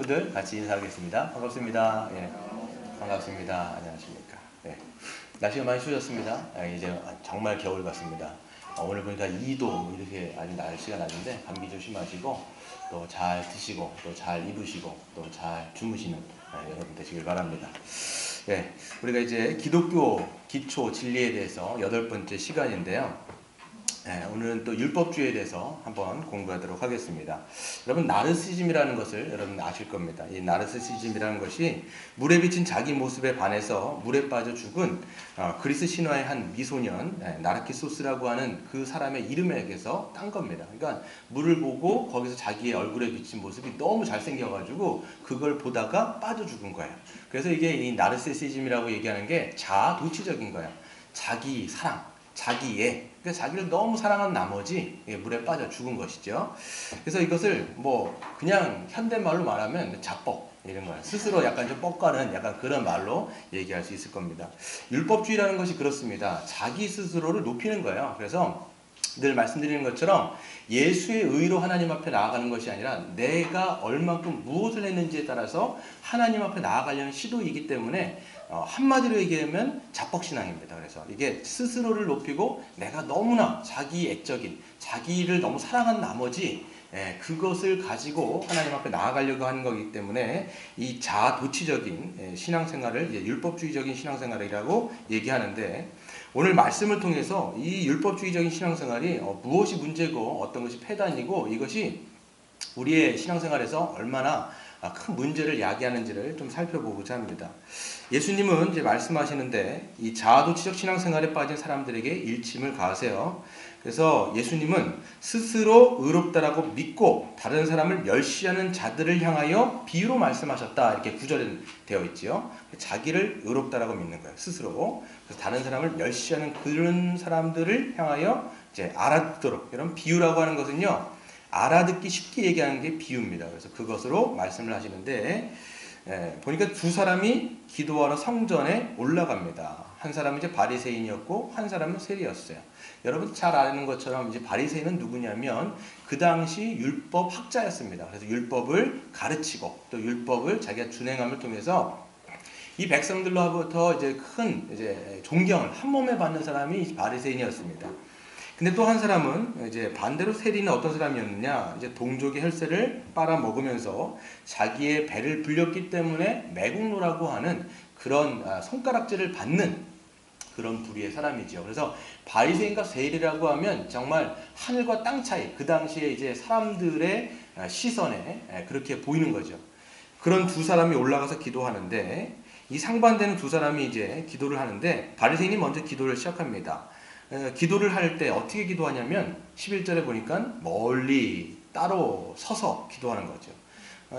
친구들 같이 인사하겠습니다. 반갑습니다. 예, 반갑습니다. 안녕하십니까. 예, 날씨가 많이 추워졌습니다. 이제 정말 겨울 같습니다. 오늘 보니까 2도 뭐 이렇게 아주 날씨가 낮은데 감기 조심하시고 또 잘 드시고 또 잘 입으시고 또 잘 주무시는 여러분 되시길 바랍니다. 예, 우리가 이제 기독교 기초 진리에 대해서 8번째 시간인데요. 오늘은 또 율법주의에 대해서 한번 공부하도록 하겠습니다. 여러분, 나르시즘이라는 것을 여러분 아실 겁니다. 이 나르시즘이라는 것이 물에 비친 자기 모습에 반해서 물에 빠져 죽은 그리스 신화의 한 미소년 나르키소스라고 하는 그 사람의 이름에게서 딴 겁니다. 그러니까 물을 보고 거기서 자기의 얼굴에 비친 모습이 너무 잘생겨가지고 그걸 보다가 빠져 죽은 거예요. 그래서 이게 이 나르시즘이라고 얘기하는 게 자아도취적인 거예요. 자기 사랑, 자기애, 그러니까 자기를 너무 사랑한 나머지 물에 빠져 죽은 것이죠. 그래서 이것을 뭐 그냥 현대말로 말하면 자뻑 이런 거예요. 스스로 약간 좀 뻑가는 약간 그런 말로 얘기할 수 있을 겁니다. 율법주의라는 것이 그렇습니다. 자기 스스로를 높이는 거예요. 그래서 늘 말씀드리는 것처럼 예수의 의로 하나님 앞에 나아가는 것이 아니라 내가 얼만큼 무엇을 했는지에 따라서 하나님 앞에 나아가려는 시도이기 때문에 한마디로 얘기하면 자뻑신앙입니다. 그래서 이게 스스로를 높이고 내가 너무나 자기애적인 자기를 너무 사랑한 나머지 그것을 가지고 하나님 앞에 나아가려고 하는 거기 때문에 이 자아도취적인 신앙생활을 율법주의적인 신앙생활이라고 얘기하는데, 오늘 말씀을 통해서 이 율법주의적인 신앙생활이 무엇이 문제고 어떤 것이 폐단이고 이것이 우리의 신앙생활에서 얼마나 큰 문제를 야기하는지를 좀 살펴보고자 합니다. 예수님은 이제 말씀하시는데 이 자아도취적 신앙생활에 빠진 사람들에게 일침을 가하세요. 그래서 예수님은 스스로 의롭다라고 믿고 다른 사람을 멸시하는 자들을 향하여 비유로 말씀하셨다, 이렇게 구절에 되어 있지요. 자기를 의롭다라고 믿는 거예요, 스스로. 그래서 다른 사람을 멸시하는 그런 사람들을 향하여 이제 알아듣도록, 이런 비유라고 하는 것은요, 알아듣기 쉽게 얘기하는 게 비유입니다. 그래서 그것으로 말씀을 하시는데, 보니까 두 사람이 기도하러 성전에 올라갑니다. 한 사람은 이제 바리새인이었고 한 사람은 세리였어요. 여러분 잘 아는 것처럼 이제 바리새인은 누구냐면 그 당시 율법 학자였습니다. 그래서 율법을 가르치고 또 율법을 자기가 준행함을 통해서 이 백성들로부터 이제 큰 존경을 한 몸에 받는 사람이 바리새인이었습니다. 근데 또 한 사람은 이제 반대로 세리는 어떤 사람이었느냐, 이제 동족의 혈세를 빨아먹으면서 자기의 배를 불렸기 때문에 매국노라고 하는 그런 손가락질을 받는 그런 부류의 사람이죠. 그래서 바리새인과 세리라고 하면 정말 하늘과 땅 차이, 그 당시에 이제 사람들의 시선에 그렇게 보이는 거죠. 그런 두 사람이 올라가서 기도하는데, 이 상반되는 두 사람이 이제 기도를 하는데 바리새인이 먼저 기도를 시작합니다. 기도를 할 때 어떻게 기도하냐면 11절에 보니까 멀리 따로 서서 기도하는 거죠.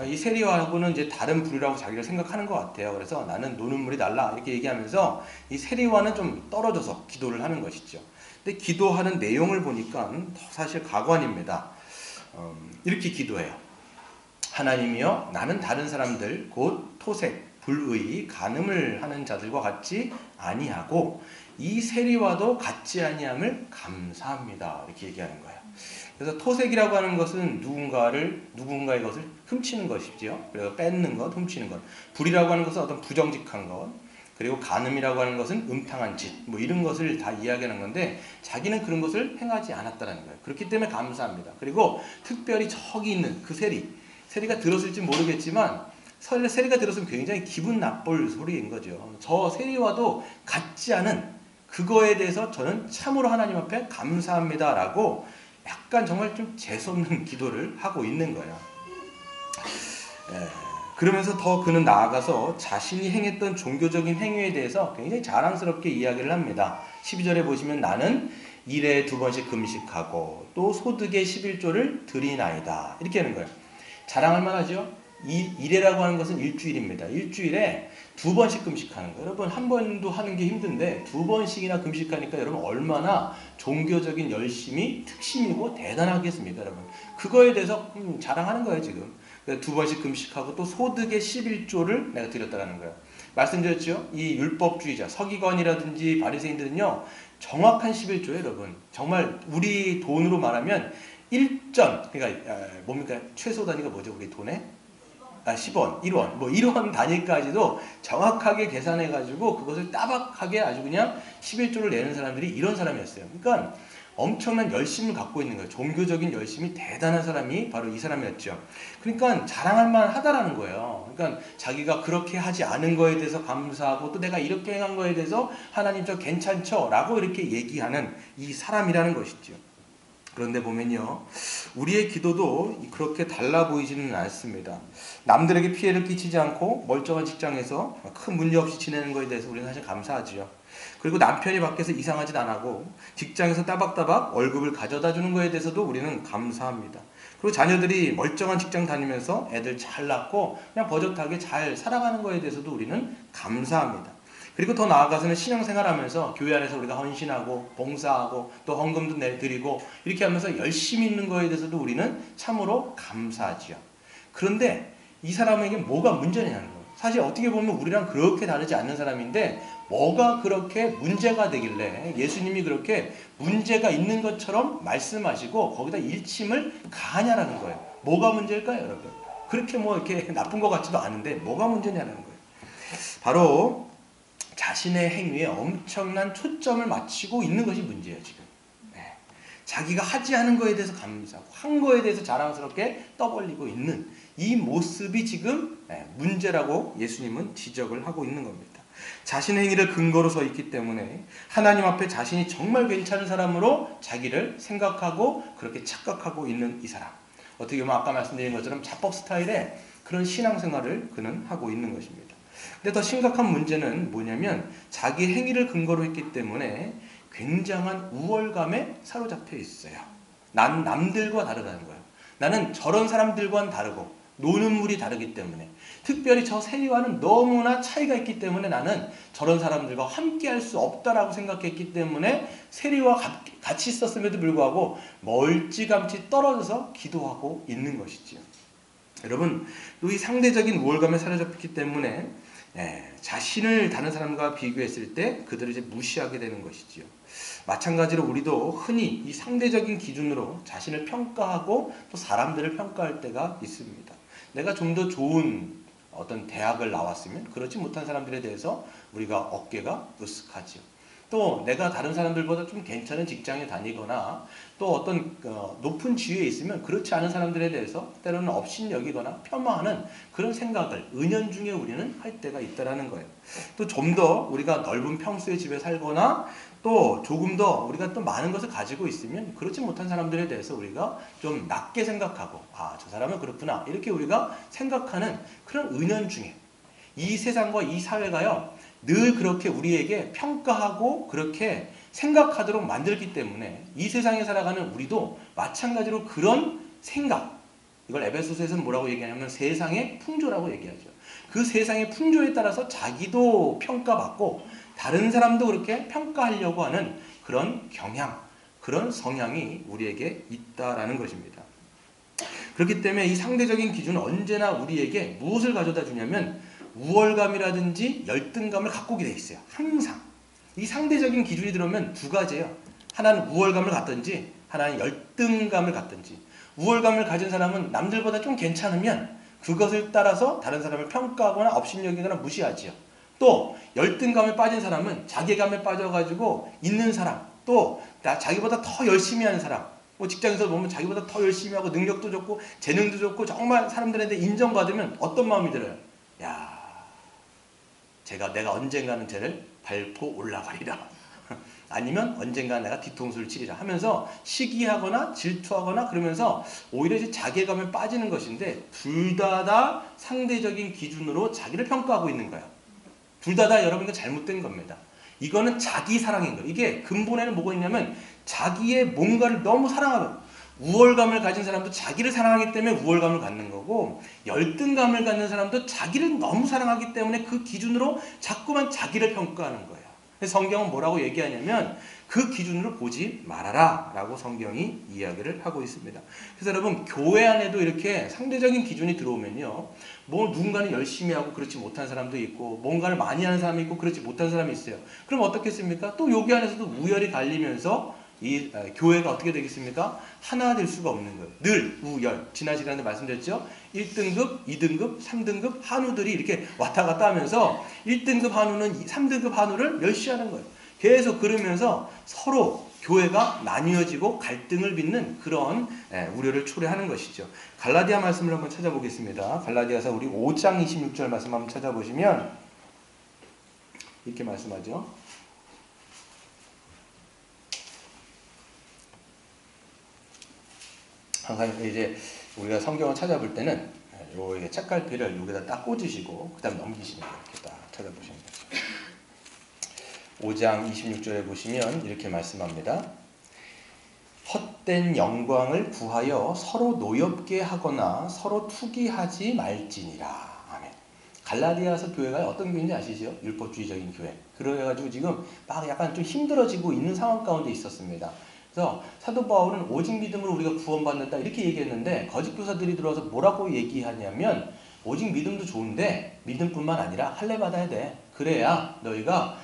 이 세리와하고는 이제 다른 부류라고 자기를 생각하는 것 같아요. 그래서 나는 노는 물이 달라 이렇게 얘기하면서 이 세리와는 좀 떨어져서 기도를 하는 것이죠. 근데 기도하는 내용을 보니까 사실 가관입니다. 이렇게 기도해요. 하나님이여, 나는 다른 사람들 곧 토색, 불의, 간음을 하는 자들과 같지 아니하고 이 세리와도 같지 아니함을 감사합니다, 이렇게 얘기하는 거예요. 그래서 토색이라고 하는 것은 누군가의 것을 훔치는 것이죠. 그래서 뺏는 것, 훔치는 것. 불이라고 하는 것은 어떤 부정직한 것. 그리고 간음이라고 하는 것은 음탕한 짓, 뭐 이런 것을 다 이야기하는 건데 자기는 그런 것을 행하지 않았다는 거예요. 그렇기 때문에 감사합니다. 그리고 특별히 저기 있는 그 세리가 들었을지 모르겠지만 세리가 들었으면 굉장히 기분 나쁠 소리인 거죠. 저 세리와도 같지 않은 그거에 대해서 저는 참으로 하나님 앞에 감사합니다라고 약간 정말 좀 재수없는 기도를 하고 있는 거예요. 그러면서 더 그는 나아가서 자신이 행했던 종교적인 행위에 대해서 굉장히 자랑스럽게 이야기를 합니다. 12절에 보시면 나는 일에 2번씩 금식하고 또 소득의 11조를 드리나이다, 이렇게 하는 거예요. 자랑할 만하죠. 이 일회라고 하는 것은 일주일입니다. 일주일에 2번씩 금식하는 거예요. 여러분, 한 번도 하는 게 힘든데 2번씩이나 금식하니까 여러분 얼마나 종교적인 열심이 특심이고 대단하겠습니까, 여러분. 그거에 대해서 자랑하는 거예요, 지금. 2번씩 금식하고 또 소득의 11조를 내가 드렸다는 거예요. 말씀드렸죠? 이 율법주의자, 서기관이라든지 바리새인들은요, 정확한 11조예요, 여러분. 정말 우리 돈으로 말하면 1전, 그러니까 뭡니까? 최소 단위가 뭐죠, 우리 돈에? 10원, 1원, 뭐 1원 단위까지도 정확하게 계산해가지고 그것을 따박하게 아주 그냥 11조를 내는 사람들이 이런 사람이었어요. 그러니까 엄청난 열심을 갖고 있는 거예요. 종교적인 열심이 대단한 사람이 바로 이 사람이었죠. 그러니까 자랑할 만하다라는 거예요. 그러니까 자기가 그렇게 하지 않은 거에 대해서 감사하고 또 내가 이렇게 행한 거에 대해서 하나님 저 괜찮죠? 라고 이렇게 얘기하는 이 사람이라는 것이죠. 그런데 보면요, 우리의 기도도 그렇게 달라 보이지는 않습니다. 남들에게 피해를 끼치지 않고 멀쩡한 직장에서 큰 문제 없이 지내는 것에 대해서 우리는 사실 감사하지요. 그리고 남편이 밖에서 이상한 짓 안 하고 직장에서 따박따박 월급을 가져다 주는 것에 대해서도 우리는 감사합니다. 그리고 자녀들이 멀쩡한 직장 다니면서 애들 잘 낳고 그냥 버젓하게 잘 살아가는 것에 대해서도 우리는 감사합니다. 그리고 더 나아가서는 신앙생활하면서 교회 안에서 우리가 헌신하고 봉사하고 또 헌금도 내드리고 이렇게 하면서 열심히 있는 것에 대해서도 우리는 참으로 감사하지요. 그런데 이 사람에게 뭐가 문제냐는 거예요. 사실 어떻게 보면 우리랑 그렇게 다르지 않는 사람인데 뭐가 그렇게 문제가 되길래 예수님이 그렇게 문제가 있는 것처럼 말씀하시고 거기다 일침을 가하냐라는 거예요. 뭐가 문제일까요, 여러분? 그렇게 뭐 이렇게 나쁜 것 같지도 않은데 뭐가 문제냐는 거예요. 바로 자신의 행위에 엄청난 초점을 맞추고 있는 것이 문제예요, 지금. 네. 자기가 하지 않은 거에 대해서 감사하고 한 거에 대해서 자랑스럽게 떠벌리고 있는 이 모습이 지금 문제라고 예수님은 지적을 하고 있는 겁니다. 자신의 행위를 근거로 서 있기 때문에 하나님 앞에 자신이 정말 괜찮은 사람으로 자기를 생각하고 그렇게 착각하고 있는 이 사람. 어떻게 보면 아까 말씀드린 것처럼 자법 스타일의 그런 신앙생활을 그는 하고 있는 것입니다. 근데 더 심각한 문제는 뭐냐면 자기 행위를 근거로 했기 때문에 굉장한 우월감에 사로잡혀 있어요. 난 남들과 다르다는 거예요. 나는 저런 사람들과는 다르고 노는 물이 다르기 때문에 특별히 저 세리와는 너무나 차이가 있기 때문에 나는 저런 사람들과 함께 할 수 없다라고 생각했기 때문에 세리와 같이 있었음에도 불구하고 멀찌감치 떨어져서 기도하고 있는 것이지요. 여러분, 또 이 상대적인 우월감에 사로잡혔기 때문에 자신을 다른 사람과 비교했을 때 그들을 이제 무시하게 되는 것이지요. 마찬가지로 우리도 흔히 이 상대적인 기준으로 자신을 평가하고 또 사람들을 평가할 때가 있습니다. 내가 좀 더 좋은 어떤 대학을 나왔으면 그렇지 못한 사람들에 대해서 우리가 어깨가 으쓱하지요. 또 내가 다른 사람들보다 좀 괜찮은 직장에 다니거나 또 어떤 높은 지위에 있으면 그렇지 않은 사람들에 대해서 때로는 업신여기거나 폄하하는 그런 생각을 은연중에 우리는 할 때가 있다라는 거예요. 또 좀 더 우리가 넓은 평수의 집에 살거나 또 조금 더 우리가 또 많은 것을 가지고 있으면 그렇지 못한 사람들에 대해서 우리가 좀 낮게 생각하고 저 사람은 그렇구나 이렇게 우리가 생각하는 그런 은연중에 이 세상과 이 사회가요 늘 그렇게 우리에게 평가하고 그렇게 생각하도록 만들기 때문에 이 세상에 살아가는 우리도 마찬가지로 그런 생각, 이걸 에베소서에서는 뭐라고 얘기하냐면 세상의 풍조라고 얘기하죠. 그 세상의 풍조에 따라서 자기도 평가받고 다른 사람도 그렇게 평가하려고 하는 그런 경향, 그런 성향이 우리에게 있다라는 것입니다. 그렇기 때문에 이 상대적인 기준은 언제나 우리에게 무엇을 가져다 주냐면 우월감이라든지 열등감을 갖고 오게 돼 있어요. 항상. 이 상대적인 기준이 들어오면 두 가지예요. 하나는 우월감을 갖든지 하나는 열등감을 갖든지. 우월감을 가진 사람은 남들보다 좀 괜찮으면 그것을 따라서 다른 사람을 평가하거나 업신여기거나 무시하지요. 또 열등감에 빠진 사람은 자괴감에 빠져가지고 있는 사람, 또 자기보다 더 열심히 하는 사람, 뭐 직장에서 보면 자기보다 더 열심히 하고 능력도 좋고 재능도 좋고 정말 사람들한테 인정받으면 어떤 마음이 들어요? 내가 언젠가는 쟤를 밟고 올라가리라. 아니면 언젠가 내가 뒤통수를 치리라 하면서 시기하거나 질투하거나 그러면서 오히려 이제 자괴감에 빠지는 것인데 둘 다 상대적인 기준으로 자기를 평가하고 있는 거예요. 둘 다 여러분과 잘못된 겁니다. 이거는 자기 사랑인 거예요. 이게 근본에는 뭐가 있냐면 자기의 뭔가를 너무 사랑하는 우월감을 가진 사람도 자기를 사랑하기 때문에 우월감을 갖는 거고 열등감을 갖는 사람도 자기를 너무 사랑하기 때문에 그 기준으로 자꾸만 자기를 평가하는 거예요. 성경은 뭐라고 얘기하냐면 그 기준으로 보지 말아라 라고 성경이 이야기를 하고 있습니다. 그래서 여러분 교회 안에도 이렇게 상대적인 기준이 들어오면요 뭐 누군가는 열심히 하고 그렇지 못한 사람도 있고 뭔가를 많이 하는 사람이 있고 그렇지 못한 사람이 있어요. 그럼 어떻겠습니까? 또 여기 안에서도 우열이 갈리면서 이 교회가 어떻게 되겠습니까? 하나 될 수가 없는 거예요. 늘 우열. 지난 시간에 말씀드렸죠? 1등급, 2등급, 3등급 한우들이 이렇게 왔다 갔다 하면서 1등급 한우는 3등급 한우를 멸시하는 거예요. 계속 그러면서 서로 교회가 나뉘어지고 갈등을 빚는 그런 우려를 초래하는 것이죠. 갈라디아 말씀을 한번 찾아보겠습니다. 갈라디아서 우리 5장 26절 말씀 한번 찾아보시면 이렇게 말씀하죠. 항상 이제 우리가 성경을 찾아볼 때는 요 책갈피를 여기다 딱 꽂으시고 그 다음 넘기시는 거예요. 이렇게 딱 찾아보시는 거죠. 5장 26절에 보시면 이렇게 말씀합니다. 헛된 영광을 구하여 서로 노엽게 하거나 서로 투기하지 말지니라. 아멘. 갈라디아서 교회가 어떤 교회인지 아시죠? 율법주의적인 교회. 그래가지고 지금 막 약간 좀 힘들어지고 있는 상황 가운데 있었습니다. 그래서 사도 바울은 오직 믿음으로 우리가 구원받는다 이렇게 얘기했는데 거짓 교사들이 들어와서 뭐라고 얘기하냐면 오직 믿음도 좋은데 믿음뿐만 아니라 할례 받아야 돼. 그래야 너희가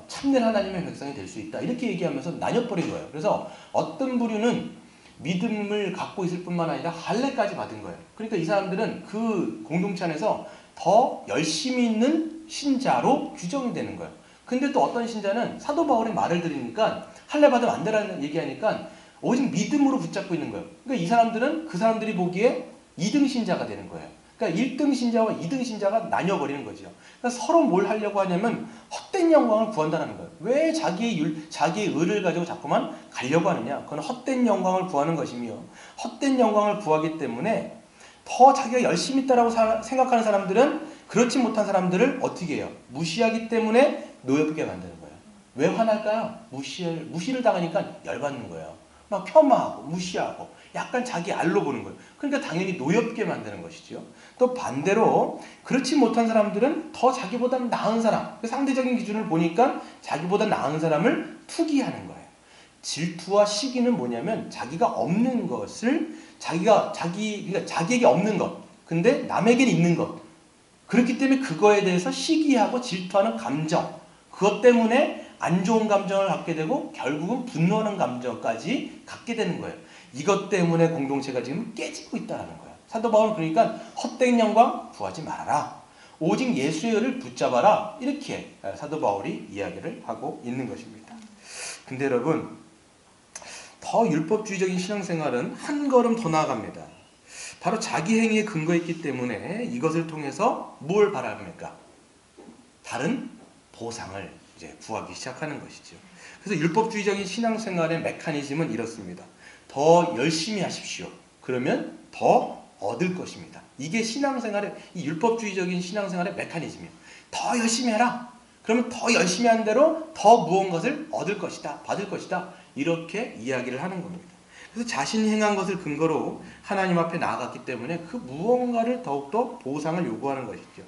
참된 하나님의 백성이 될 수 있다. 이렇게 얘기하면서 나뉘어버린 거예요. 그래서 어떤 부류는 믿음을 갖고 있을 뿐만 아니라 할례까지 받은 거예요. 그러니까 이 사람들은 그 공동체 안에서 더 열심히 있는 신자로 규정이 되는 거예요. 근데 또 어떤 신자는 사도 바울의 말을 들으니까 할례 받으면 안 되라는 얘기하니까 오직 믿음으로 붙잡고 있는 거예요. 그러니까 이 사람들은 그 사람들이 보기에 2등 신자가 되는 거예요. 그러니까 1등 신자와 2등 신자가 나뉘어버리는 거죠. 그러니까 서로 뭘 하려고 하냐면 헛된 영광을 구한다는 거예요. 왜 자기의 의를 가지고 자꾸만 가려고 하느냐? 그건 헛된 영광을 구하는 것이며 헛된 영광을 구하기 때문에 더 자기가 열심히 있다라고 생각하는 사람들은 그렇지 못한 사람들을 어떻게 해요? 무시하기 때문에 노엽게 만드는 거예요. 왜 화날까요? 무시를 당하니까 열받는 거예요. 막 폄하하고 무시하고 약간 자기 알로 보는 거예요. 그러니까 당연히 노엽게 만드는 것이죠. 또 반대로 그렇지 못한 사람들은 더 자기보다 나은 사람, 상대적인 기준을 보니까 자기보다 나은 사람을 투기하는 거예요. 질투와 시기는 뭐냐면 자기가 없는 것을 그러니까 자기에게 없는 것, 근데 남에게 있는 것. 그렇기 때문에 그거에 대해서 시기하고 질투하는 감정, 그것 때문에 안 좋은 감정을 갖게 되고 결국은 분노하는 감정까지 갖게 되는 거예요. 이것 때문에 공동체가 지금 깨지고 있다는 거예요. 사도 바울은 그러니까 헛된 영광 구하지 말아라. 오직 예수의 의를 붙잡아라. 이렇게 사도 바울이 이야기를 하고 있는 것입니다. 근데 여러분, 더 율법주의적인 신앙생활은 한 걸음 더 나아갑니다. 바로 자기 행위에 근거했기 때문에 이것을 통해서 뭘 바랍니까? 다른 보상을 이제 구하기 시작하는 것이죠. 그래서 율법주의적인 신앙생활의 메커니즘은 이렇습니다. 더 열심히 하십시오. 그러면 더 얻을 것입니다. 이게 신앙생활의 이 율법주의적인 신앙생활의 메커니즘이에요. 더 열심히 해라. 그러면 더 열심히 한 대로 더 무언가를 얻을 것이다. 받을 것이다. 이렇게 이야기를 하는 겁니다. 그래서 자신이 행한 것을 근거로 하나님 앞에 나아갔기 때문에 그 무언가를 더욱더 보상을 요구하는 것이죠.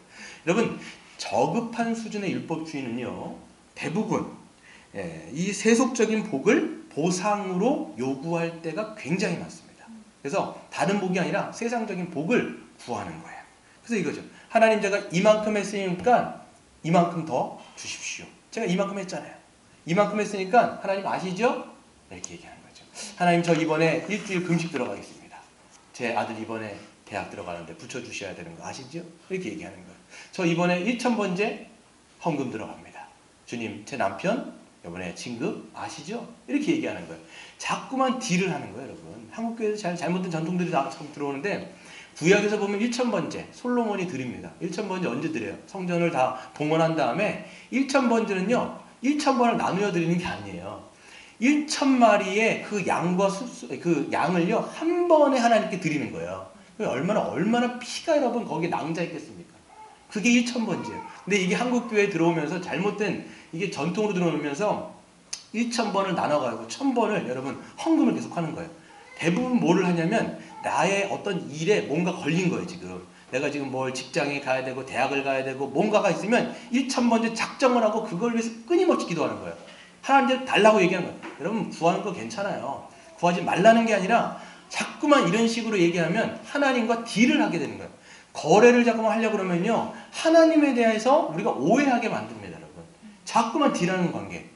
여러분, 저급한 수준의 율법주의는요, 대부분 이 세속적인 복을 보상으로 요구할 때가 굉장히 많습니다. 그래서 다른 복이 아니라 세상적인 복을 구하는 거예요. 그래서 이거죠. 하나님, 제가 이만큼 했으니까 이만큼 더 주십시오. 제가 이만큼 했잖아요. 이만큼 했으니까 하나님 아시죠? 이렇게 얘기하는 거죠. 하나님, 저 이번에 일주일 금식 들어가겠습니다. 제 아들 이번에 대학 들어가는데 붙여주셔야 되는 거 아시죠? 이렇게 얘기하는 거예요. 저 이번에 1,000번째 헌금 들어갑니다. 주님, 제 남편 이번에 진급 아시죠? 이렇게 얘기하는 거예요. 자꾸만 딜을 하는 거예요, 여러분. 한국교회에서 잘못된 전통들이 다 들어오는데 구약에서 보면 1,000번째 솔로몬이 드립니다. 1,000번째 언제 드려요? 성전을 다 봉헌한 다음에 1,000번째는요 1,000번을 나누어 드리는 게 아니에요. 1,000마리의 그 양과 그 양을요 한 번에 하나님께 드리는 거예요. 얼마나 피가 여러분 거기에 낭자했겠습니까? 그게 1,000번째예요. 근데 이게 한국교회에 들어오면서 잘못된 이게 전통으로 들어오면서 1,000번을 나눠가지고 1,000번을 여러분 헌금을 계속 하는 거예요. 대부분 뭐를 하냐면 나의 어떤 일에 뭔가 걸린 거예요. 지금 내가 지금 뭘 직장에 가야 되고 대학을 가야 되고 뭔가가 있으면 1,000번째 작정을 하고 그걸 위해서 끊임없이 기도하는 거예요. 하나님한테 달라고 얘기하는 거예요. 여러분, 구하는 거 괜찮아요. 구하지 말라는 게 아니라 자꾸만 이런 식으로 얘기하면 하나님과 딜을 하게 되는 거예요. 거래를 자꾸만 하려고 그러면요 하나님에 대해서 우리가 오해하게 만듭니다. 여러분, 자꾸만 딜하는 관계.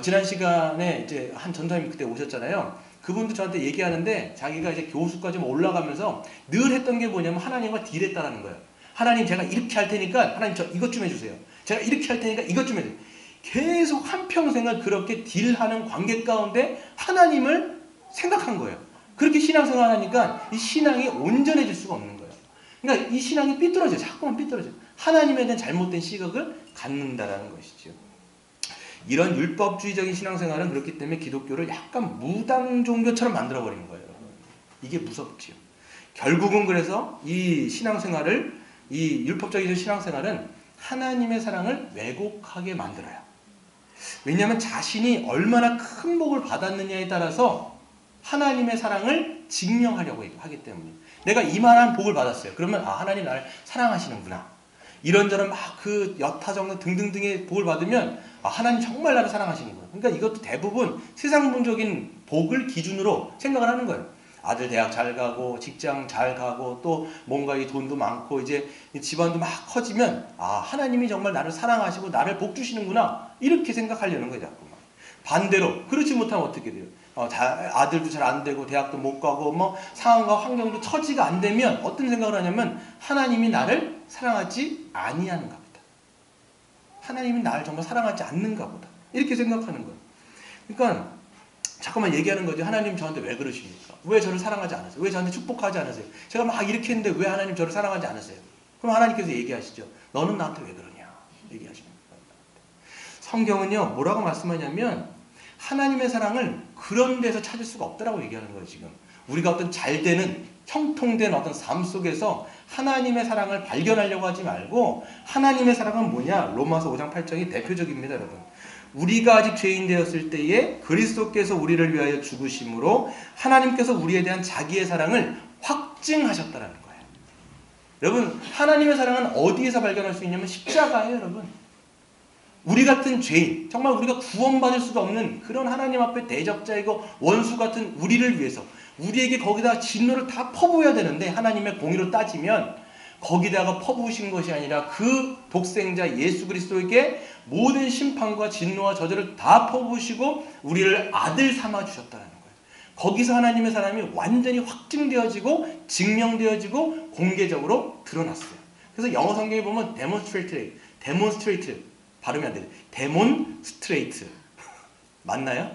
지난 시간에 이제 한 전도사님이 그때 오셨잖아요. 그분도 저한테 얘기하는데 자기가 이제 교수까지 올라가면서 늘 했던 게 뭐냐면 하나님과 딜했다라는 거예요. 하나님 제가 이렇게 할 테니까 하나님 저 이것 좀 해주세요. 제가 이렇게 할 테니까 이것 좀 해주세요. 계속 한평생을 그렇게 딜하는 관계 가운데 하나님을 생각한 거예요. 그렇게 신앙생활 하니까 이 신앙이 온전해질 수가 없는 거예요. 그러니까 이 신앙이 삐뚤어져요. 자꾸만 삐뚤어져요. 하나님에 대한 잘못된 시각을 갖는다라는 것이죠. 이런 율법주의적인 신앙생활은 그렇기 때문에 기독교를 약간 무당 종교처럼 만들어버리는 거예요. 이게 무섭지요. 결국은 그래서 이 신앙생활을, 이 율법적인 신앙생활은 하나님의 사랑을 왜곡하게 만들어요. 왜냐하면 자신이 얼마나 큰 복을 받았느냐에 따라서 하나님의 사랑을 증명하려고 하기 때문에, 내가 이만한 복을 받았어요. 그러면 하나님 나를 사랑하시는구나. 이런저런 막 그 여타정도 등등등의 복을 받으면 하나님 정말 나를 사랑하시는구나. 그러니까 이것도 대부분 세상론적인 복을 기준으로 생각을 하는 거예요. 아들 대학 잘 가고 직장 잘 가고 또 뭔가 이 돈도 많고 이제 집안도 막 커지면 하나님이 정말 나를 사랑하시고 나를 복 주시는구나 이렇게 생각하려는 거예요. 자꾸만. 반대로 그렇지 못하면 어떻게 돼요? 아들도 잘 안 되고 대학도 못 가고 뭐 상황과 환경도 처지가 안 되면 어떤 생각을 하냐면 하나님이 나를 사랑하지 아니하는가 보다. 하나님이 나를 정말 사랑하지 않는가 보다. 이렇게 생각하는 거예요. 그러니까 잠깐만 얘기하는 거죠. 하나님 저한테 왜 그러십니까? 왜 저를 사랑하지 않으세요? 왜 저한테 축복하지 않으세요? 제가 막 이렇게 했는데 왜 하나님 저를 사랑하지 않으세요? 그럼 하나님께서 얘기하시죠. 너는 나한테 왜 그러냐? 얘기하십니다. 성경은요, 뭐라고 말씀하냐면 하나님의 사랑을 그런 데서 찾을 수가 없다라고 얘기하는 거예요. 지금 우리가 어떤 잘되는 형통된 어떤 삶 속에서 하나님의 사랑을 발견하려고 하지 말고, 하나님의 사랑은 뭐냐? 로마서 5장 8절이 대표적입니다. 여러분, 우리가 아직 죄인 되었을 때에 그리스도께서 우리를 위하여 죽으심으로 하나님께서 우리에 대한 자기의 사랑을 확증하셨다라는 거예요. 여러분, 하나님의 사랑은 어디에서 발견할 수 있냐면 십자가예요. 여러분, 우리 같은 죄인, 정말 우리가 구원받을 수가 없는 그런 하나님 앞에 대적자이고 원수 같은 우리를 위해서, 우리에게 거기다 진노를 다 퍼부어야 되는데, 하나님의 공의로 따지면 거기다가 퍼부으신 것이 아니라 그 독생자 예수 그리스도에게 모든 심판과 진노와 저주를 다 퍼부으시고 우리를 아들 삼아 주셨다는 거예요. 거기서 하나님의 사랑이 완전히 확증되어지고 증명되어지고 공개적으로 드러났어요. 그래서 영어 성경에 보면 demonstrate 발음이 안 돼요. demonstrate 맞나요?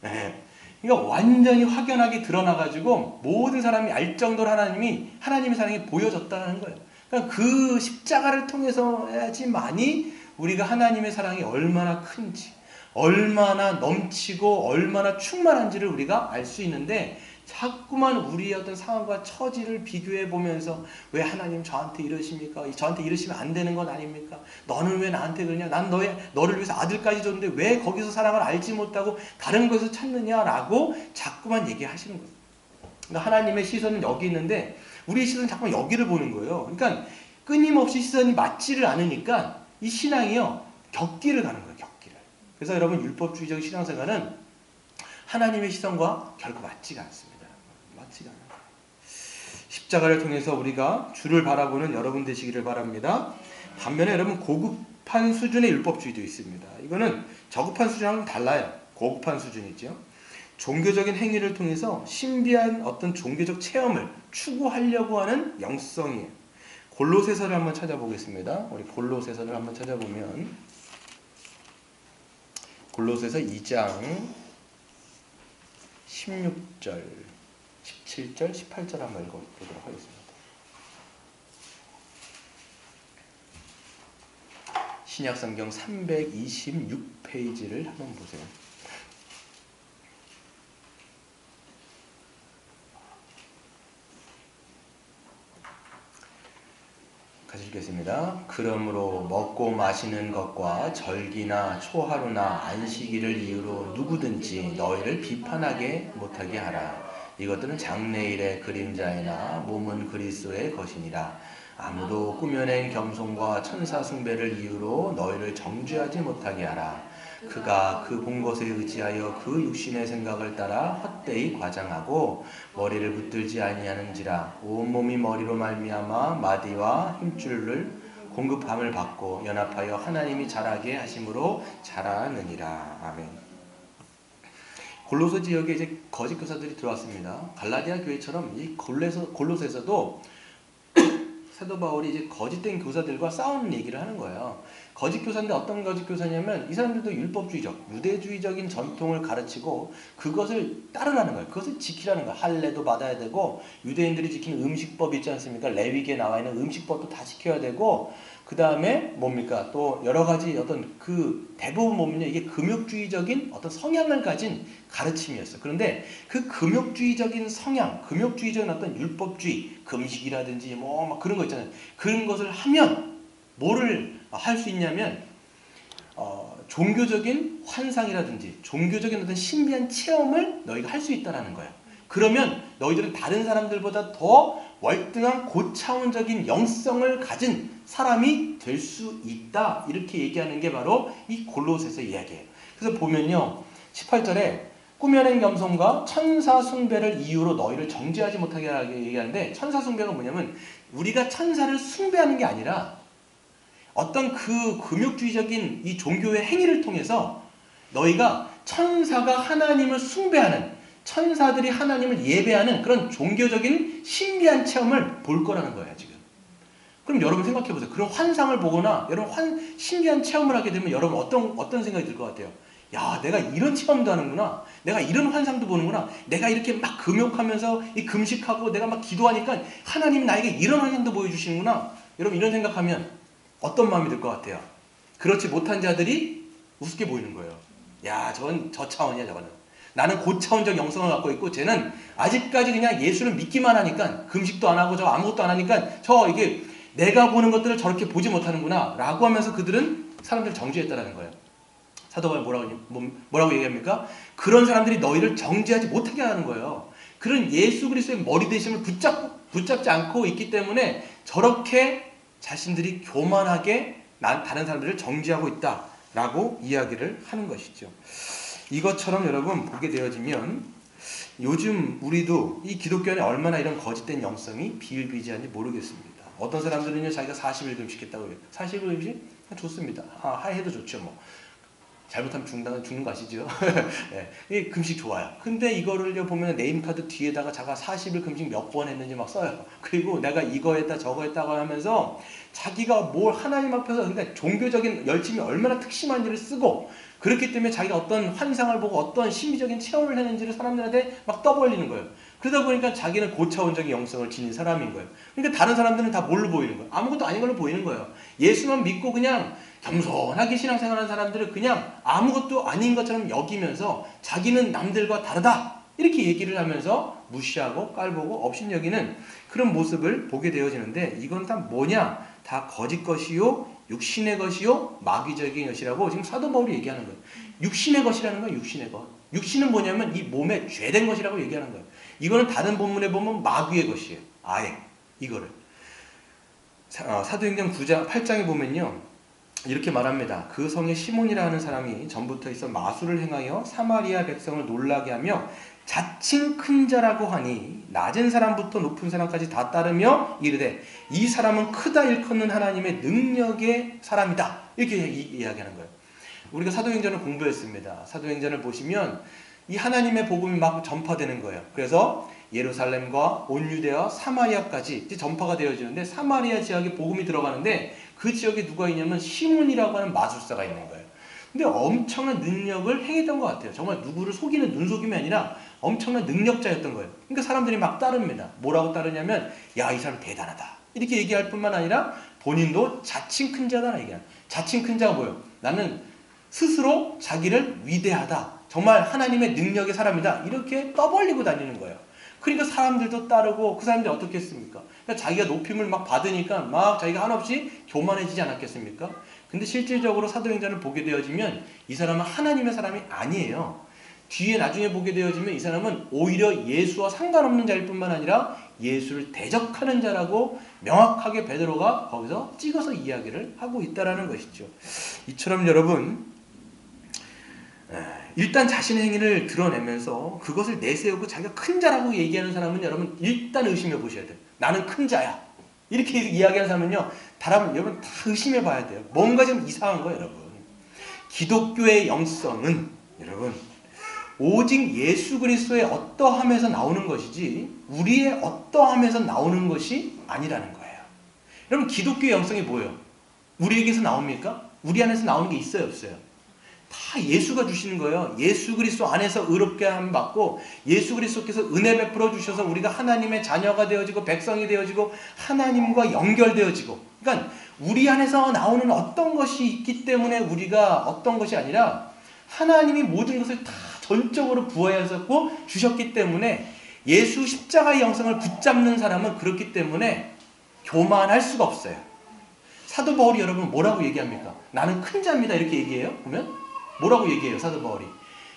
네. 그러니까 완전히 확연하게 드러나가지고 모든 사람이 알 정도로 하나님의 사랑이 보여졌다는 거예요. 그러니까 그 십자가를 통해서야지만이 우리가 하나님의 사랑이 얼마나 큰지, 얼마나 넘치고 얼마나 충만한지를 우리가 알 수 있는데, 자꾸만 우리의 어떤 상황과 처지를 비교해 보면서 왜 하나님 저한테 이러십니까? 저한테 이러시면 안 되는 건 아닙니까? 너는 왜 나한테 그러냐? 난 너를 위해서 아들까지 줬는데 왜 거기서 사랑을 알지 못하고 다른 곳에서 찾느냐라고 자꾸만 얘기하시는 거예요. 그러니까 하나님의 시선은 여기 있는데 우리의 시선은 자꾸만 여기를 보는 거예요. 그러니까 끊임없이 시선이 맞지를 않으니까 이 신앙이요, 격기를 가는 거예요. 격기를. 그래서 여러분, 율법주의적 신앙생활은 하나님의 시선과 결코 맞지가 않습니다. 맞지가 않아요. 십자가를 통해서 우리가 주를 바라보는 여러분 되시기를 바랍니다. 반면에 여러분, 고급한 수준의 율법주의도 있습니다. 이거는 저급한 수준하고는 달라요. 고급한 수준이죠. 종교적인 행위를 통해서 신비한 어떤 종교적 체험을 추구하려고 하는 영성이에요. 골로새서를 한번 찾아보겠습니다. 우리 골로새서를 한번 찾아보면 골로새서 2장 16절, 17절, 18절 한번 읽어보도록 하겠습니다. 신약성경 326페이지를 한번 보세요. 같이 읽겠습니다. 그러므로 먹고 마시는 것과 절기나 초하루나 안식일을 이유로 누구든지 너희를 비판하게 못하게 하라. 이것들은 장래일의 그림자이나 몸은 그리스도의 것이니라. 아무도 꾸며낸 겸손과 천사 숭배를 이유로 너희를 정죄하지 못하게 하라. 그가 그 본 것에 의지하여 그 육신의 생각을 따라 헛되이 과장하고 머리를 붙들지 아니하는지라. 온몸이 머리로 말미암아 마디와 힘줄을 공급함을 받고 연합하여 하나님이 자라게 하심으로 자라느니라. 아멘. 골로새 지역에 이제 거짓 교사들이 들어왔습니다. 갈라디아 교회처럼 이 골로새에서도 사도 바울이 이제 거짓된 교사들과 싸우는 얘기를 하는 거예요. 거짓 교사인데 어떤 거짓 교사냐면 이 사람들도 율법주의적, 유대주의적인 전통을 가르치고 그것을 따르라는 거예요. 그것을 지키라는 거예요. 할례도 받아야 되고 유대인들이 지키는 음식법 있지 않습니까? 레위기에 나와 있는 음식법도 다 지켜야 되고 그 다음에 뭡니까? 또 여러 가지 어떤 그 대부분 보면요. 이게 금욕주의적인 어떤 성향을 가진 가르침이었어요. 그런데 그 금욕주의적인 성향, 금욕주의적인 어떤 율법주의, 금식이라든지 뭐 막 그런 거 있잖아요. 그런 것을 하면 뭐를 할 수 있냐면 종교적인 환상이라든지 종교적인 어떤 신비한 체험을 너희가 할 수 있다라는 거예요. 그러면 너희들은 다른 사람들보다 더 월등한 고차원적인 영성을 가진 사람이 될 수 있다. 이렇게 얘기하는 게 바로 이 골로새서 이야기예요. 그래서 보면요. 18절에 꾸며낸 겸손과 천사 숭배를 이유로 너희를 정죄하지 못하게 얘기하는데 천사 숭배가 뭐냐면 우리가 천사를 숭배하는 게 아니라 어떤 그 금욕주의적인 이 종교의 행위를 통해서 너희가 천사가 하나님을 숭배하는 천사들이 하나님을 예배하는 그런 종교적인 신비한 체험을 볼 거라는 거예요, 지금. 그럼 여러분 생각해 보세요. 그런 환상을 보거나 여러분 신비한 체험을 하게 되면 여러분 어떤 생각이 들 것 같아요? 야, 내가 이런 체험도 하는구나. 내가 이런 환상도 보는구나. 내가 이렇게 막 금욕하면서 이 금식하고 내가 막 기도하니까 하나님이 나에게 이런 환상도 보여주시는구나. 여러분 이런 생각하면 어떤 마음이 들 것 같아요? 그렇지 못한 자들이 우습게 보이는 거예요. 야, 저건 저 차원이야, 저거는. 나는 고차원적 영성을 갖고 있고 쟤는 아직까지 그냥 예수를 믿기만 하니까 금식도 안 하고 저 아무것도 안 하니까 이게 내가 보는 것들을 저렇게 보지 못하는구나 라고 하면서 그들은 사람들을 정죄했다라는 거예요. 사도 바울이 뭐라고 얘기합니까? 그런 사람들이 너희를 정죄하지 못하게 하는 거예요. 그런 예수 그리스도의 머리 되심을 붙잡지 않고 있기 때문에 저렇게 자신들이 교만하게 다른 사람들을 정죄하고 있다라고 이야기를 하는 것이죠. 이것처럼 여러분 보게 되어지면 요즘 우리도 이 기독교 안에 얼마나 이런 거짓된 영성이 비일비재한지 모르겠습니다. 어떤 사람들은요 자기가 40일 금식했다고 해요. 40일 금식? 좋습니다. 해도 좋죠 뭐. 잘못하면 죽는 거 아시죠? 네, 금식 좋아요. 근데 이거를요 보면 네임카드 뒤에다가 자가 40일 금식 몇 번 했는지 막 써요. 그리고 내가 이거 했다 저거 했다고 하면서 자기가 뭘 하나님 앞에서 그러니까 종교적인 열심이 얼마나 특심한지를 쓰고 그렇기 때문에 자기가 어떤 환상을 보고 어떤 신비적인 체험을 했는지를 사람들한테 막 떠벌리는 거예요. 그러다 보니까 자기는 고차원적인 영성을 지닌 사람인 거예요. 그러니까 다른 사람들은 다 뭘로 보이는 거예요? 아무것도 아닌 걸로 보이는 거예요. 예수만 믿고 그냥 겸손하게 신앙생활하는 사람들은 그냥 아무것도 아닌 것처럼 여기면서 자기는 남들과 다르다 이렇게 얘기를 하면서 무시하고 깔보고 업신여기는 그런 모습을 보게 되어지는데 이건 다 뭐냐? 다 거짓 것이요 육신의 것이요 마귀적인 것이라고 지금 사도 바울이 얘기하는 거예요. 육신의 것이라는 건 육신의 것. 육신은 뭐냐면 이 몸에 죄된 것이라고 얘기하는 거예요. 이거는 다른 본문에 보면 마귀의 것이에요. 아예 이거를 사도행전 9장 8장에 보면요. 이렇게 말합니다. 그 성에 시몬이라 하는 사람이 전부터 있어 마술을 행하여 사마리아 백성을 놀라게 하며 자칭 큰 자라고 하니 낮은 사람부터 높은 사람까지 다 따르며 이르되 이 사람은 크다 일컫는 하나님의 능력의 사람이다. 이렇게 이야기하는 거예요. 우리가 사도행전을 공부했습니다. 사도행전을 보시면 이 하나님의 복음이 막 전파되는 거예요. 그래서 예루살렘과 온 유대와 사마리아까지 이제 전파가 되어지는데 사마리아 지역에 복음이 들어가는데 그 지역에 누가 있냐면 시몬이라고 하는 마술사가 있는 거예요. 근데 엄청난 능력을 행했던 것 같아요. 정말 누구를 속이는 눈속임이 아니라 엄청난 능력자였던 거예요. 그러니까 사람들이 막 따릅니다. 뭐라고 따르냐면 야, 이 사람 대단하다. 이렇게 얘기할 뿐만 아니라 본인도 자칭 큰 자다 얘기해요. 자칭 큰 자가 뭐예요? 나는 스스로 자기를 위대하다. 정말 하나님의 능력의 사람이다. 이렇게 떠벌리고 다니는 거예요. 그러니까 사람들도 따르고 그 사람들이 어떻게 했습니까? 그러니까 자기가 높임을 막 받으니까 막 자기가 한없이 교만해지지 않았겠습니까? 근데 실질적으로 사도행전을 보게 되어지면 이 사람은 하나님의 사람이 아니에요. 뒤에 나중에 보게 되어지면 이 사람은 오히려 예수와 상관없는 자일 뿐만 아니라 예수를 대적하는 자라고 명확하게 베드로가 거기서 찍어서 이야기를 하고 있다는 것이죠. 이처럼 여러분 일단 자신의 행위를 드러내면서 그것을 내세우고 자기가 큰 자라고 얘기하는 사람은 여러분 일단 의심해 보셔야 돼요. 나는 큰 자야. 이렇게 이야기하는 사람은요, 여러분 다 의심해 봐야 돼요. 뭔가 좀 이상한 거예요, 여러분. 기독교의 영성은 여러분 오직 예수 그리스도의 어떠함에서 나오는 것이지 우리의 어떠함에서 나오는 것이 아니라는 거예요. 여러분 기독교의 영성이 뭐예요? 우리에게서 나옵니까? 우리 안에서 나오는 게 있어요, 없어요? 다 예수가 주시는 거예요. 예수 그리스도 안에서 의롭게 함 받고 예수 그리스도께서 은혜 베풀어 주셔서 우리가 하나님의 자녀가 되어지고 백성이 되어지고 하나님과 연결되어지고, 그러니까 우리 안에서 나오는 어떤 것이 있기 때문에 우리가 어떤 것이 아니라 하나님이 모든 것을 다 전적으로 부어하셨고 주셨기 때문에 예수 십자가의 영성을 붙잡는 사람은 그렇기 때문에 교만할 수가 없어요. 사도 바울이 여러분 뭐라고 얘기합니까? 나는 큰 자입니다 이렇게 얘기해요. 보면 뭐라고 얘기해요, 사도 바울이?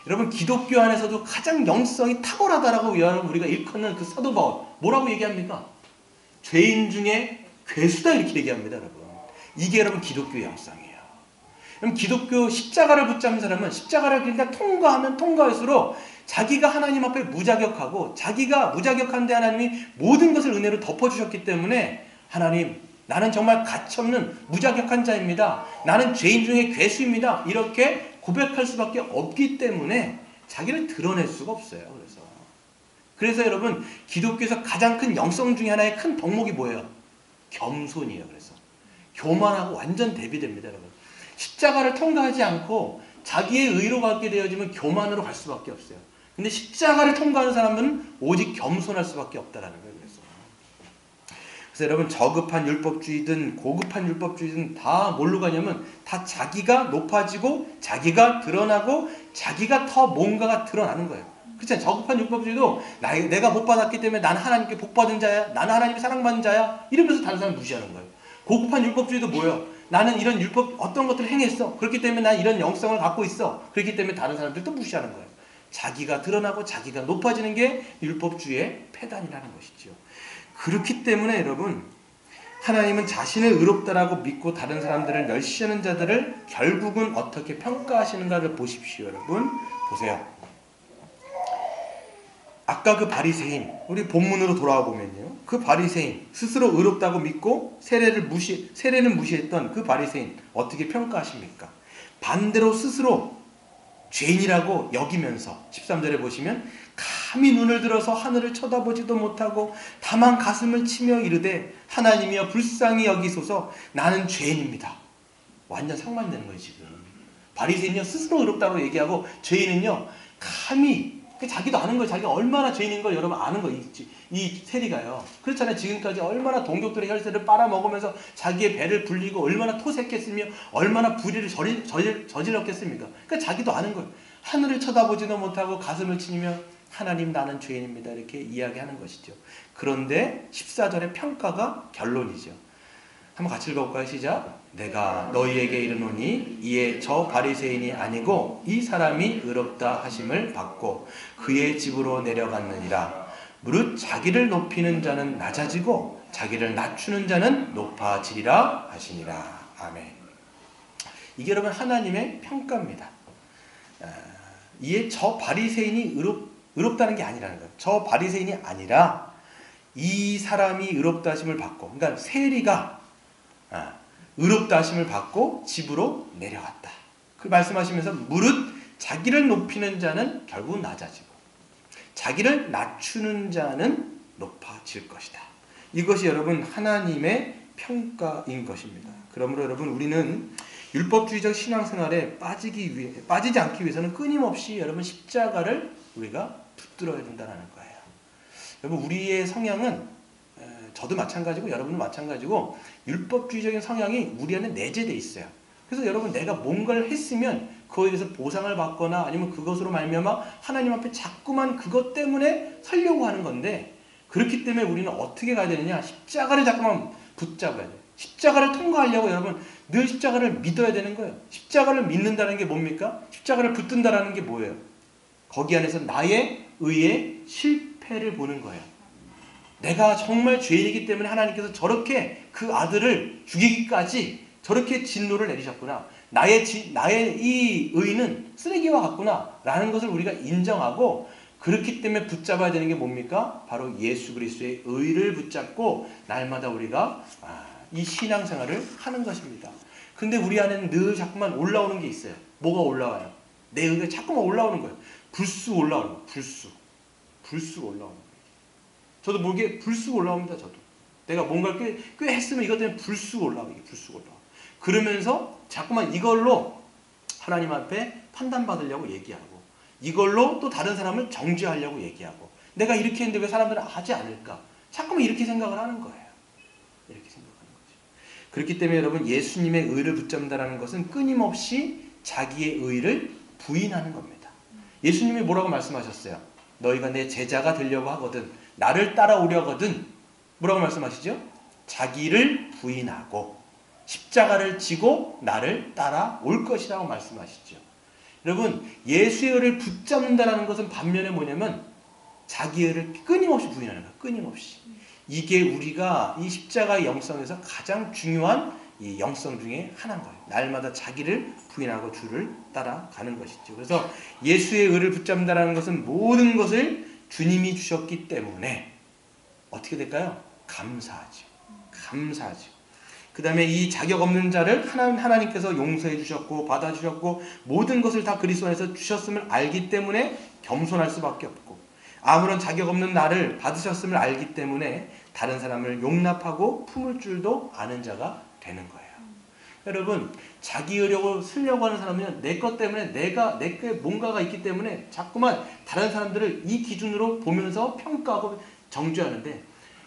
여러분 기독교 안에서도 가장 영성이 탁월하다라고 우리가 일컫는 그 사도 바울 뭐라고 얘기합니까? 죄인 중에 괴수다 이렇게 얘기합니다, 여러분. 이게 여러분 기독교의 영성이에요. 그럼 기독교 십자가를 붙잡는 사람은 십자가를 그러니까 통과하면 통과할수록 자기가 하나님 앞에 무자격하고 자기가 무자격한데 하나님이 모든 것을 은혜로 덮어주셨기 때문에 하나님 나는 정말 가치없는 무자격한 자입니다. 나는 죄인 중에 괴수입니다. 이렇게 고백할 수밖에 없기 때문에 자기를 드러낼 수가 없어요. 그래서 여러분 기독교에서 가장 큰 영성 중에 하나의 큰 덕목이 뭐예요? 겸손이에요. 그래서 교만하고 완전 대비됩니다, 여러분. 십자가를 통과하지 않고 자기의 의로 가게 되어지면 교만으로 갈 수밖에 없어요. 근데 십자가를 통과하는 사람은 오직 겸손할 수밖에 없다라는 거예요. 그래서 여러분 저급한 율법주의든 고급한 율법주의든 다 뭘로 가냐면 다 자기가 높아지고 자기가 드러나고 자기가 더 뭔가가 드러나는 거예요. 그렇잖아요. 저급한 율법주의도 내가 복 받았기 때문에 나는 하나님께 복 받은 자야, 나는 하나님이 사랑받는 자야 이러면서 다른 사람을 무시하는 거예요. 고급한 율법주의도 뭐예요? 나는 이런 율법 어떤 것들을 행했어. 그렇기 때문에 난 이런 영성을 갖고 있어. 그렇기 때문에 다른 사람들도 무시하는 거예요. 자기가 드러나고 자기가 높아지는 게 율법주의의 폐단이라는 것이죠. 그렇기 때문에 여러분 하나님은 자신을 의롭다라고 믿고 다른 사람들을 멸시하는 자들을 결국은 어떻게 평가하시는가를 보십시오. 여러분 보세요. 아까 그 바리새인, 우리 본문으로 돌아와 보면요, 그 바리새인 스스로 의롭다고 믿고 세례는 무시했던 그 바리새인 어떻게 평가하십니까? 반대로 스스로 죄인이라고 여기면서 13절에 보시면 감히 눈을 들어서 하늘을 쳐다보지도 못하고 다만 가슴을 치며 이르되 하나님이여 불쌍히 여기소서 나는 죄인입니다. 완전 상반되는 거예요. 지금 바리새인은요 스스로 의롭다고 얘기하고 죄인은요 감히 자기도 아는 거예요. 자기가 얼마나 죄인인 걸 여러분 아는 거예요. 이 세리가요. 그렇잖아요. 지금까지 얼마나 동족들의 혈세를 빨아먹으면서 자기의 배를 불리고 얼마나 토색했으며 얼마나 불의를 저질렀겠습니까? 그러니까 자기도 아는 거예요. 하늘을 쳐다보지도 못하고 가슴을 치며 하나님 나는 죄인입니다. 이렇게 이야기하는 것이죠. 그런데 14절의 평가가 결론이죠. 한번 같이 읽어볼까요? 시작. 내가 너희에게 이르노니 이에 저 바리새인이 아니고 이 사람이 의롭다 하심을 받고 그의 집으로 내려갔느니라. 무릇 자기를 높이는 자는 낮아지고 자기를 낮추는 자는 높아지리라 하시니라. 아멘. 이게 여러분 하나님의 평가입니다. 이에 저 바리새인이 의롭다는 게 아니라는 거예요. 저 바리새인이 아니라 이 사람이 의롭다 하심을 받고, 그러니까 세리가 의롭다 하심을 받고 집으로 내려갔다. 그 말씀하시면서 무릇 자기를 높이는 자는 결국 낮아지고 자기를 낮추는 자는 높아질 것이다. 이것이 여러분 하나님의 평가인 것입니다. 그러므로 여러분 우리는 율법주의적 신앙생활에 빠지지 않기 위해서는 끊임없이 여러분 십자가를 우리가 붙들어야 된다는 거예요. 여러분 우리의 성향은 저도 마찬가지고 여러분도 마찬가지고 율법주의적인 성향이 우리 안에 내재되어 있어요. 그래서 여러분 내가 뭔가를 했으면 그거에 대해서 보상을 받거나 아니면 그것으로 말미암아 하나님 앞에 자꾸만 그것 때문에 살려고 하는 건데, 그렇기 때문에 우리는 어떻게 가야 되느냐? 십자가를 자꾸만 붙잡아야 돼요. 십자가를 통과하려고 여러분 늘 십자가를 믿어야 되는 거예요. 십자가를 믿는다는 게 뭡니까? 십자가를 붙든다는 게 뭐예요? 거기 안에서 나의 의의 실패를 보는 거예요. 내가 정말 죄인이기 때문에 하나님께서 저렇게 그 아들을 죽이기까지 저렇게 진노를 내리셨구나. 나의 이 의는 쓰레기와 같구나 라는 것을 우리가 인정하고 그렇기 때문에 붙잡아야 되는 게 뭡니까? 바로 예수 그리스도의 의를 붙잡고 날마다 우리가 이 신앙생활을 하는 것입니다. 근데 우리 안에는 늘 자꾸만 올라오는 게 있어요. 뭐가 올라와요? 내 의가 자꾸만 올라오는 거예요. 불쑥 올라오는 거예요. 불쑥 올라오는 거예요. 저도 모르게 불쑥 올라옵니다. 저도. 내가 뭔가를 꽤 했으면 이것 때문에 불쑥 올라와요. 불쑥 올라와. 그러면서 자꾸만 이걸로 하나님 앞에 판단받으려고 얘기하고 이걸로 또 다른 사람을 정죄하려고 얘기하고 내가 이렇게 했는데 왜 사람들은 하지 않을까? 자꾸만 이렇게 생각을 하는 거예요. 이렇게 생각하는 거죠. 그렇기 때문에 여러분 예수님의 의를 붙잡는다는 것은 끊임없이 자기의 의를 부인하는 겁니다. 예수님이 뭐라고 말씀하셨어요? 너희가 내 제자가 되려고 하거든 나를 따라오려거든 뭐라고 말씀하시죠? 자기를 부인하고 십자가를 지고 나를 따라올 것이라고 말씀하시죠. 여러분 예수의 의를 붙잡는다는 것은 반면에 뭐냐면 자기의 의를 끊임없이 부인하는 거예요. 끊임없이. 이게 우리가 이 십자가의 영성에서 가장 중요한 이 영성 중에 하나인 거예요. 날마다 자기를 부인하고 주를 따라가는 것이죠. 그래서 예수의 의를 붙잡는다는 것은 모든 것을 주님이 주셨기 때문에 어떻게 될까요? 감사하죠. 감사하죠. 그 다음에 이 자격 없는 자를 하나님께서 용서해 주셨고 받아주셨고 모든 것을 다 그리스도 안에서 주셨음을 알기 때문에 겸손할 수밖에 없고 아무런 자격 없는 나를 받으셨음을 알기 때문에 다른 사람을 용납하고 품을 줄도 아는 자가 되는 거예요. 여러분 자기 의려고 쓰려고 하는 사람은 내 것 때문에 내게 뭔가가 있기 때문에 자꾸만 다른 사람들을 이 기준으로 보면서 평가하고 정죄하는데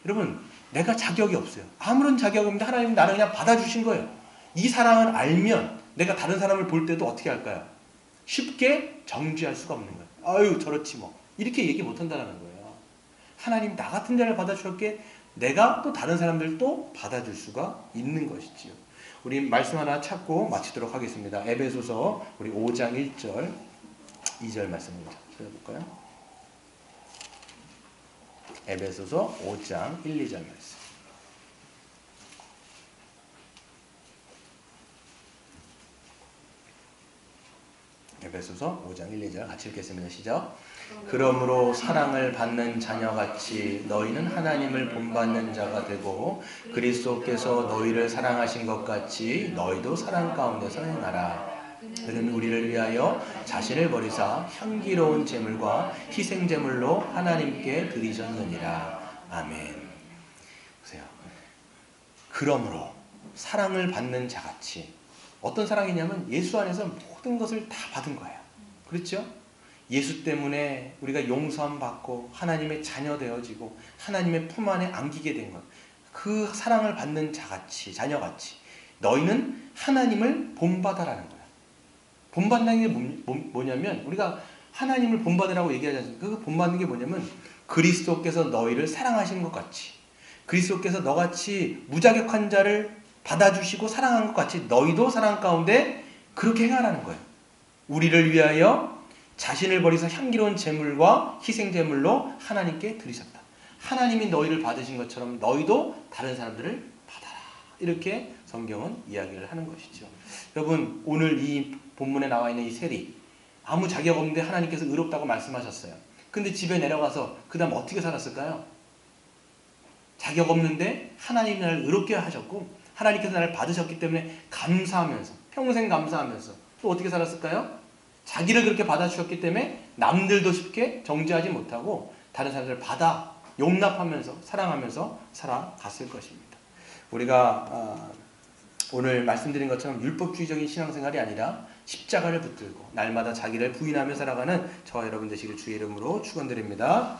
여러분 내가 자격이 없어요. 아무런 자격이 없는데 하나님이 나를 그냥 받아주신 거예요. 이 사랑을 알면 내가 다른 사람을 볼 때도 어떻게 할까요? 쉽게 정죄할 수가 없는 거예요. 아유 저렇지 뭐 이렇게 얘기 못한다는 거예요. 하나님 나 같은 자를 받아주셨기에 내가 또 다른 사람들도 받아줄 수가 있는 것이지요. 우리 말씀 하나 찾고 마치도록 하겠습니다. 에베소서 우리 5장 1절 2절 말씀을 찾아볼까요? 에베소서 5장 1, 2절 말씀. 에베소서 5장 1, 2절 같이 읽겠습니다. 시작. 그러므로 사랑을 받는 자녀같이 너희는 하나님을 본받는 자가 되고 그리스도께서 너희를 사랑하신 것 같이 너희도 사랑 가운데서 행하라. 그는 우리를 위하여 자신을 버리사 향기로운 제물과 희생 제물로 하나님께 드리셨느니라. 아멘. 보세요. 그러므로 사랑을 받는 자같이 어떤 사랑이냐면 예수 안에서 모든 것을 다 받은 거예요. 그렇죠? 예수 때문에 우리가 용서함 받고 하나님의 자녀 되어지고 하나님의 품 안에 안기게 된 것. 그 사랑을 받는 자같이 자녀같이 너희는 하나님을 본받아라는 거예요. 본받는 게 뭐냐면 우리가 하나님을 본받으라고 얘기하지 않습니까? 그 본받는 게 뭐냐면 그리스도께서 너희를 사랑하신 것 같이 그리스도께서 너같이 무자격한 자를 받아주시고 사랑한 것 같이 너희도 사랑 가운데 그렇게 행하라는 거예요. 우리를 위하여 자신을 버리사 향기로운 제물과 희생 제물로 하나님께 드리셨다. 하나님이 너희를 받으신 것처럼 너희도 다른 사람들을 받아라. 이렇게 성경은 이야기를 하는 것이죠. 여러분 오늘 이 본문에 나와 있는 이 세리 아무 자격 없는데 하나님께서 의롭다고 말씀하셨어요. 근데 집에 내려가서 그 다음 어떻게 살았을까요? 자격 없는데 하나님이 나를 의롭게 하셨고 하나님께서 나를 받으셨기 때문에 감사하면서 평생 감사하면서 또 어떻게 살았을까요? 자기를 그렇게 받아주셨기 때문에 남들도 쉽게 정죄하지 못하고 다른 사람들을 받아 용납하면서 사랑하면서 살아갔을 것입니다. 우리가 오늘 말씀드린 것처럼 율법주의적인 신앙생활이 아니라 십자가를 붙들고 날마다 자기를 부인하며 살아가는 저와 여러분 되시길 주의 이름으로 축원드립니다.